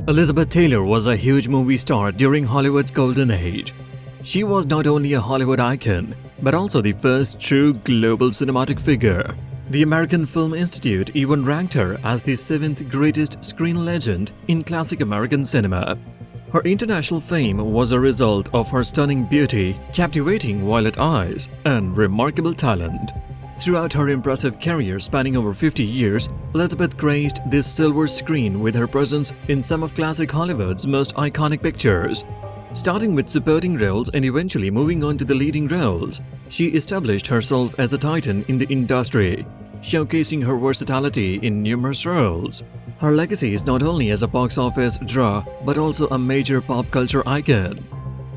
Elizabeth Taylor was a huge movie star during Hollywood's golden age. She was not only a Hollywood icon, but also the first true global cinematic figure. The American Film Institute even ranked her as the 7th greatest screen legend in classic American cinema. Her international fame was a result of her stunning beauty, captivating violet eyes, and remarkable talent. Throughout her impressive career spanning over 50 years, Elizabeth graced this silver screen with her presence in some of classic Hollywood's most iconic pictures. Starting with supporting roles and eventually moving on to the leading roles, she established herself as a titan in the industry, showcasing her versatility in numerous roles. Her legacy is not only as a box office draw, but also a major pop culture icon.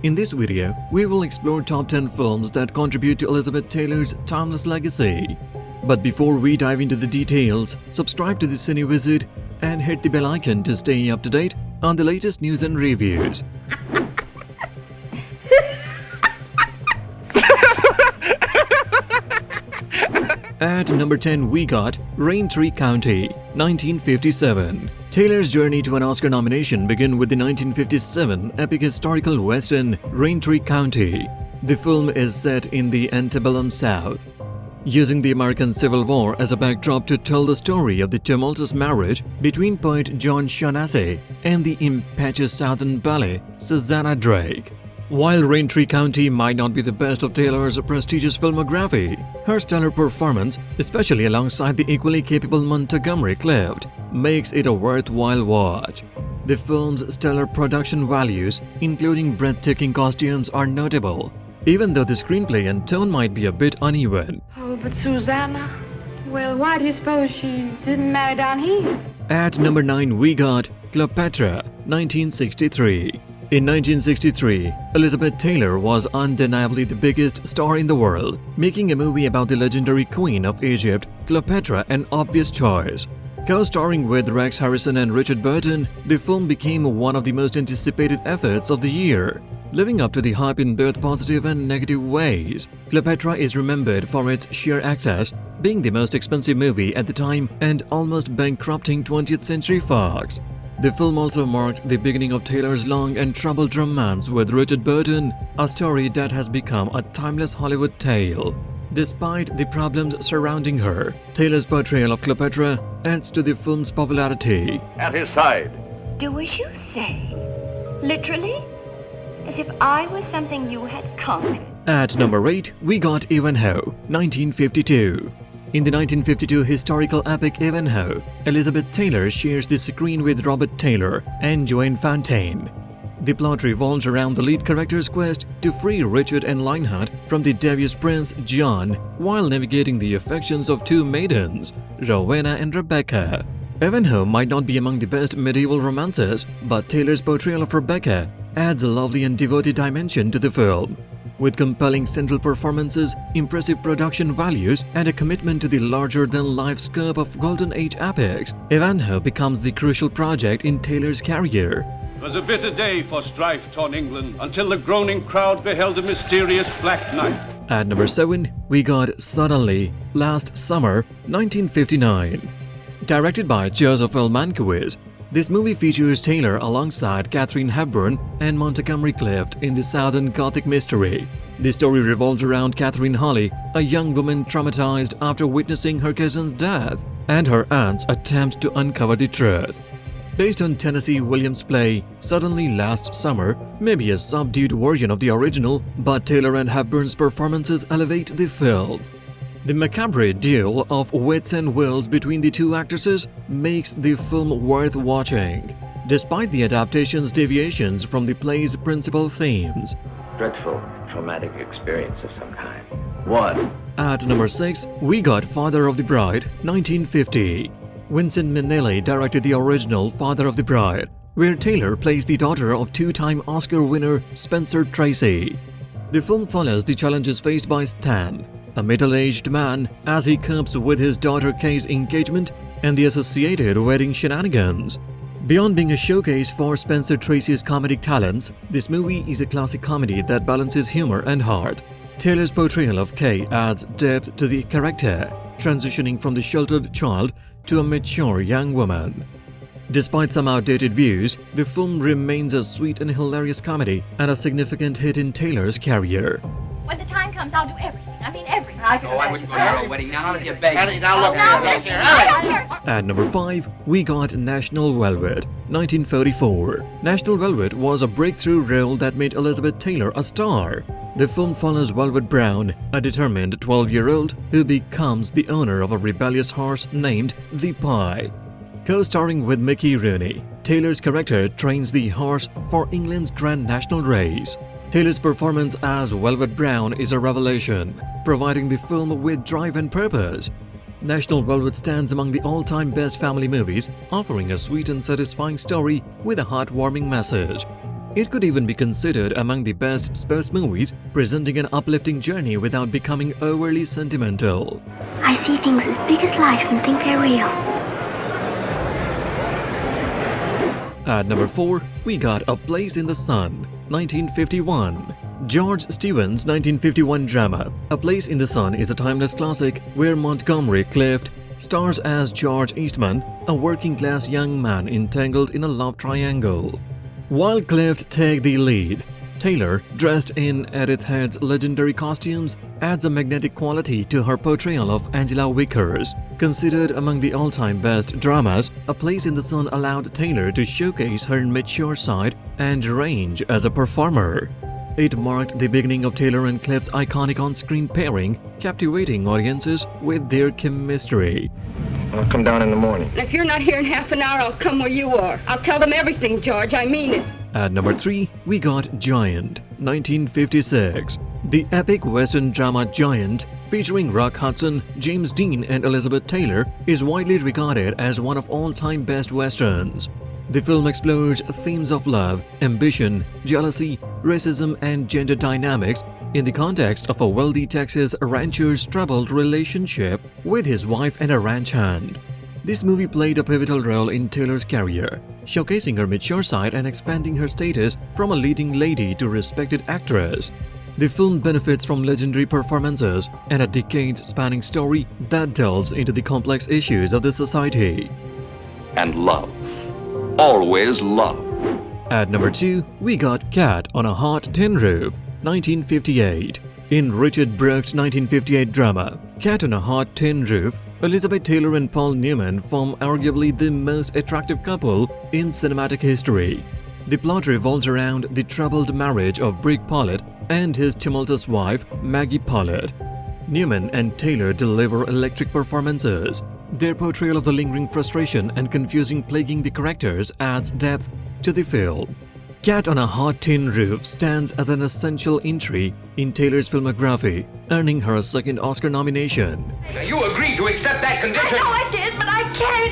In this video, we will explore top 10 films that contribute to Elizabeth Taylor's timeless legacy. But before we dive into the details, subscribe to the CineWizard and hit the bell icon to stay up to date on the latest news and reviews. At number 10, we got Raintree County, 1957. Taylor's journey to an Oscar nomination began with the 1957 epic historical western Raintree County. The film is set in the antebellum South, using the American Civil War as a backdrop to tell the story of the tumultuous marriage between poet John Shaughnessy and the impetuous Southern ballet Susanna Drake. While Raintree County might not be the best of Taylor's prestigious filmography, her stellar performance, especially alongside the equally capable Montgomery Clift, makes it a worthwhile watch. The film's stellar production values, including breathtaking costumes, are notable, even though the screenplay and tone might be a bit uneven. Oh, but Susanna? Well, why do you suppose she didn't marry down here? At number 9, we got Cleopatra, 1963. In 1963, Elizabeth Taylor was undeniably the biggest star in the world, making a movie about the legendary queen of Egypt, Cleopatra, an obvious choice. Co-starring with Rex Harrison and Richard Burton, the film became one of the most anticipated efforts of the year. Living up to the hype in both positive and negative ways, Cleopatra is remembered for its sheer access, being the most expensive movie at the time and almost bankrupting 20th Century Fox. The film also marked the beginning of Taylor's long and troubled romance with Richard Burton, a story that has become a timeless Hollywood tale. Despite the problems surrounding her, Taylor's portrayal of Cleopatra adds to the film's popularity. At his side. Do as you say? Literally? As if I was something you had conquered. At number 8, we got Ivanhoe, 1952. In the 1952 historical epic Ivanhoe, Elizabeth Taylor shares the screen with Robert Taylor and Joan Fontaine. The plot revolves around the lead character's quest to free Richard and Lionheart from the devious prince John while navigating the affections of two maidens, Rowena and Rebecca. Ivanhoe might not be among the best medieval romances, but Taylor's portrayal of Rebecca adds a lovely and devoted dimension to the film. With compelling central performances, impressive production values, and a commitment to the larger-than-life scope of Golden Age epics, Ivanhoe becomes the crucial project in Taylor's career. It was a bitter day for strife-torn England until the groaning crowd beheld a mysterious Black Knight. At number 7, we got Suddenly, Last Summer, 1959. Directed by Joseph L. Mankiewicz, this movie features Taylor alongside Katharine Hepburn and Montgomery Clift in the Southern Gothic mystery. The story revolves around Catherine Hawley, a young woman traumatized after witnessing her cousin's death, and her aunt's attempt to uncover the truth. Based on Tennessee Williams' play, Suddenly Last Summer may be a subdued version of the original, but Taylor and Hepburn's performances elevate the film. The macabre duel of wits and wills between the two actresses makes the film worth watching, despite the adaptation's deviations from the play's principal themes. Dreadful, traumatic experience of some kind. One. At number 6, we got Father of the Bride, 1950. Vincent Minnelli directed the original Father of the Bride, where Taylor plays the daughter of two-time Oscar winner Spencer Tracy. The film follows the challenges faced by Stan, a middle-aged man, as he copes with his daughter Kay's engagement and the associated wedding shenanigans. Beyond being a showcase for Spencer Tracy's comedic talents, this movie is a classic comedy that balances humor and heart. Taylor's portrayal of Kay adds depth to the character, transitioning from the sheltered child to a mature young woman. Despite some outdated views, the film remains a sweet and hilarious comedy and a significant hit in Taylor's career. When the time comes, I'll do everything. I mean everything. I wouldn't go to your wedding now, if you beg. Now look here. I don't care. At number 5, we got National Velvet, 1944. National Velvet was a breakthrough role that made Elizabeth Taylor a star. The film follows Velvet Brown, a determined 12-year-old who becomes the owner of a rebellious horse named the Pie. Co-starring with Mickey Rooney, Taylor's character trains the horse for England's Grand National Race. Taylor's performance as Velvet Brown is a revelation, providing the film with drive and purpose. National Velvet stands among the all-time best family movies, offering a sweet and satisfying story with a heartwarming message. It could even be considered among the best sports movies, presenting an uplifting journey without becoming overly sentimental. I see things as big as life and think they're real. At number 4, we got A Place in the Sun, 1951. George Stevens' 1951 drama A Place in the Sun is a timeless classic where Montgomery Clift stars as George Eastman, a working-class young man entangled in a love triangle. While Clift takes the lead, Taylor, dressed in Edith Head's legendary costumes, adds a magnetic quality to her portrayal of Angela Vickers. Considered among the all-time best dramas, A Place in the Sun allowed Taylor to showcase her mature side and range as a performer. It marked the beginning of Taylor and Clift's iconic on-screen pairing, captivating audiences with their chemistry. I'll come down in the morning. If you're not here in half an hour, I'll come where you are. I'll tell them everything, George. I mean it. At number 3, we got Giant, 1956. The epic Western drama Giant, featuring Rock Hudson, James Dean and Elizabeth Taylor, is widely regarded as one of all-time best Westerns. The film explores themes of love, ambition, jealousy, racism and gender dynamics in the context of a wealthy Texas rancher's troubled relationship with his wife and a ranch hand. This movie played a pivotal role in Taylor's career, showcasing her mature side and expanding her status from a leading lady to respected actress. The film benefits from legendary performances and a decades-spanning story that delves into the complex issues of the society. And love. Always love. At number 2, we got Cat on a Hot Tin Roof, 1958. In Richard Brooks' 1958 drama, Cat on a Hot Tin Roof, Elizabeth Taylor and Paul Newman form arguably the most attractive couple in cinematic history. The plot revolves around the troubled marriage of Brick Paulett and his tumultuous wife, Maggie Paulett. Newman and Taylor deliver electric performances. Their portrayal of the lingering frustration and confusing plaguing the characters adds depth to the film. Cat on a Hot Tin Roof stands as an essential entry in Taylor's filmography, earning her a second Oscar nomination. You agreed to accept that condition. I know I did, but I can't.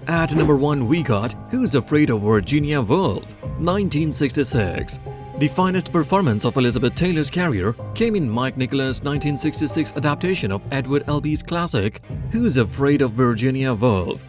At number 1, we got Who's Afraid of Virginia Woolf, 1966. The finest performance of Elizabeth Taylor's career came in Mike Nicholas' 1966 adaptation of Edward Albee's classic Who's Afraid of Virginia Woolf.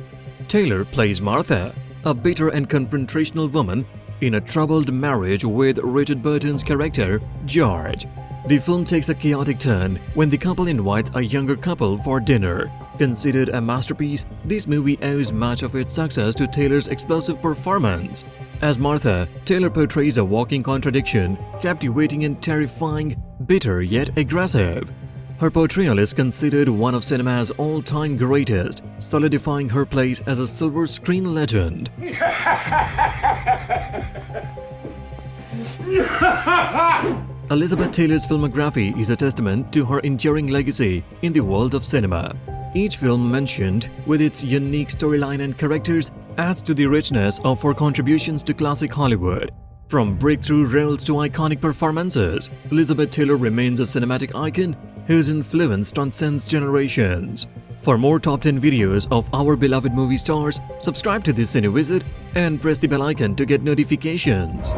Taylor plays Martha, a bitter and confrontational woman in a troubled marriage with Richard Burton's character, George. The film takes a chaotic turn when the couple invites a younger couple for dinner. Considered a masterpiece, this movie owes much of its success to Taylor's explosive performance. As Martha, Taylor portrays a walking contradiction, captivating and terrifying, bitter yet aggressive. Her portrayal is considered one of cinema's all-time greatest, solidifying her place as a silver screen legend. Elizabeth Taylor's filmography is a testament to her enduring legacy in the world of cinema. Each film mentioned, with its unique storyline and characters, adds to the richness of her contributions to classic Hollywood. From breakthrough roles to iconic performances, Elizabeth Taylor remains a cinematic icon whose influence transcends generations. For more top 10 videos of our beloved movie stars, subscribe to the CineWizard and press the bell icon to get notifications.